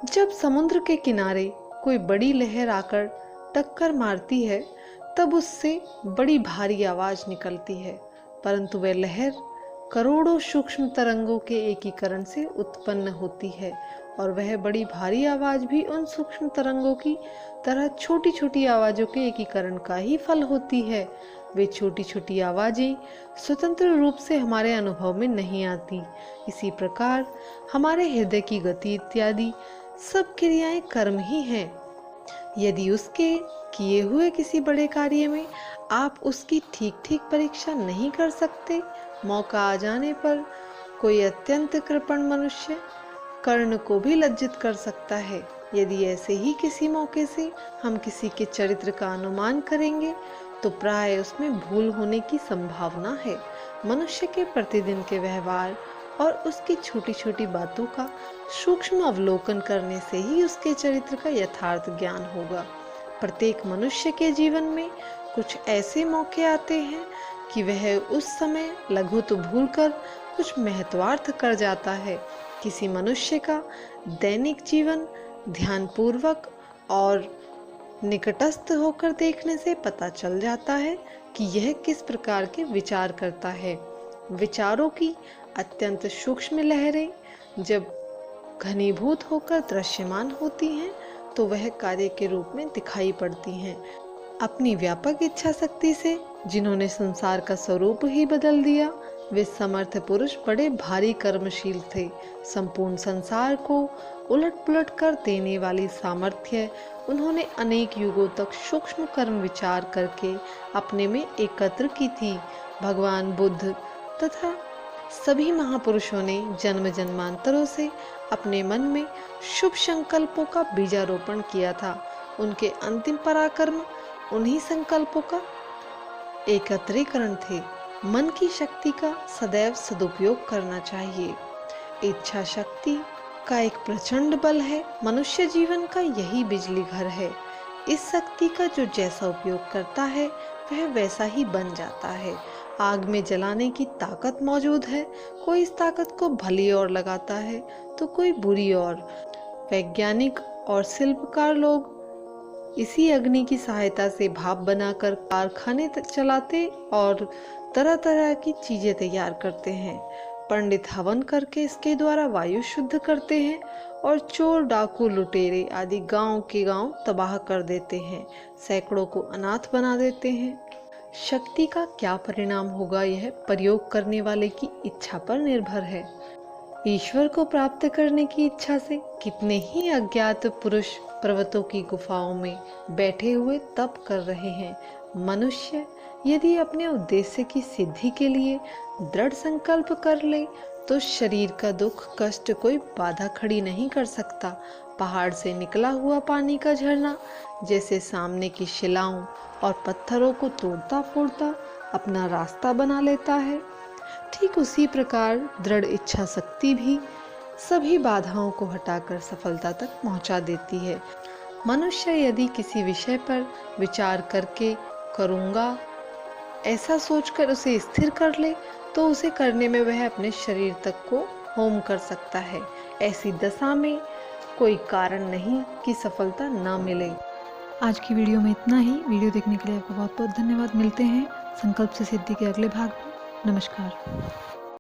जब समुद्र के किनारे कोई बड़ी लहर आकर टक्कर मारती है, तब उससे बड़ी भारी आवाज निकलती है, परंतु वह लहर करोड़ों सूक्ष्म तरंगों के एकीकरण से उत्पन्न होती है और वह बड़ी भारी आवाज भी उन सूक्ष्म तरंगों की तरह छोटी छोटी आवाजों के एकीकरण का ही फल होती है। वे छोटी छोटी आवाजें स्वतंत्र रूप से हमारे अनुभव में नहीं आती। इसी प्रकार हमारे हृदय की गति इत्यादि सब क्रियाएं कर्म ही हैं। यदि उसके किए हुए किसी बड़े कार्य में आप उसकी ठीक ठीक परीक्षा नहीं कर सकते, मौका आ जाने पर कोई अत्यंत कृपण मनुष्य कर्ण को भी लज्जित कर सकता है। यदि ऐसे ही किसी मौके से हम किसी के चरित्र का अनुमान करेंगे तो प्राय उसमें भूल होने की संभावना है। मनुष्य के प्रतिदिन के व्यवहार और उसकी छोटी छोटी बातों का सूक्ष्म अवलोकन करने से ही उसके चरित्र का यथार्थ ज्ञान होगा। प्रत्येक मनुष्य के जीवन में कुछ ऐसे मौके आते हैं कि वह उस समय लघु तो भूलकर कुछ महत्वार्थ कर जाता है। किसी मनुष्य का दैनिक जीवन ध्यानपूर्वक और निकटस्थ होकर देखने से पता चल जाता है कि यह किस प्रकार के विचार करता है। विचारों की अत्यंत सूक्ष्म लहरें जब घनीभूत होकर दृश्यमान होती हैं तो वह कार्य के रूप में दिखाई पड़ती हैं। अपनी व्यापक इच्छा शक्ति से जिन्होंने संसार का स्वरूप ही बदल दिया, वे समर्थ पुरुष बड़े भारी कर्मशील थे। संपूर्ण संसार को उलट पुलट कर देने वाली सामर्थ्य उन्होंने अनेक युगों तक सूक्ष्म कर्म विचार करके अपने में एकत्र की थी। भगवान बुद्ध तथा सभी महापुरुषों ने जन्म जन्मांतरों से अपने मन में शुभ संकल्पों का बीजारोपण किया था। उनके अंतिम पराक्रम उन्हीं संकल्पों का एकत्रीकरण थे। मन की शक्ति का सदैव सदुपयोग करना चाहिए। इच्छा शक्ति का एक प्रचंड बल है। मनुष्य जीवन का यही बिजली घर है। इस शक्ति का जो जैसा उपयोग करता है वह वैसा ही बन जाता है। आग में जलाने की ताकत मौजूद है। कोई इस ताकत को भली ओर लगाता है तो कोई बुरी ओर। वैज्ञानिक और शिल्पकार लोग इसी अग्नि की सहायता से भाप बनाकर कारखाने चलाते और तरह तरह की चीजें तैयार करते हैं। पंडित हवन करके इसके द्वारा वायु शुद्ध करते हैं और चोर डाकू लुटेरे आदि गांव के गांव तबाह कर देते हैं। सैकड़ों को अनाथ बना देते हैं। शक्ति का क्या परिणाम होगा यह प्रयोग करने वाले की इच्छा पर निर्भर है। ईश्वर को प्राप्त करने की इच्छा से कितने ही अज्ञात पुरुष पर्वतों की गुफाओं में बैठे हुए तप कर रहे हैं। मनुष्य यदि अपने उद्देश्य की सिद्धि के लिए दृढ़ संकल्प कर ले तो शरीर का दुख कष्ट कोई बाधा खड़ी नहीं कर सकता। पहाड़ से निकला हुआ पानी का झरना जैसे सामने की शिलाओं और पत्थरों को तोड़ता फोड़ता अपना रास्ता बना लेता है, ठीक उसी प्रकार दृढ़ इच्छा शक्ति भी सभी बाधाओं को हटाकर सफलता तक पहुंचा देती है। मनुष्य यदि किसी विषय पर विचार करके करूँगा ऐसा सोचकर उसे स्थिर कर ले तो उसे करने में वह अपने शरीर तक को होम कर सकता है। ऐसी दशा में कोई कारण नहीं कि सफलता न मिले। आज की वीडियो में इतना ही। वीडियो देखने के लिए आपका बहुत बहुत धन्यवाद। मिलते हैं संकल्प से सिद्धि के अगले भाग में। नमस्कार।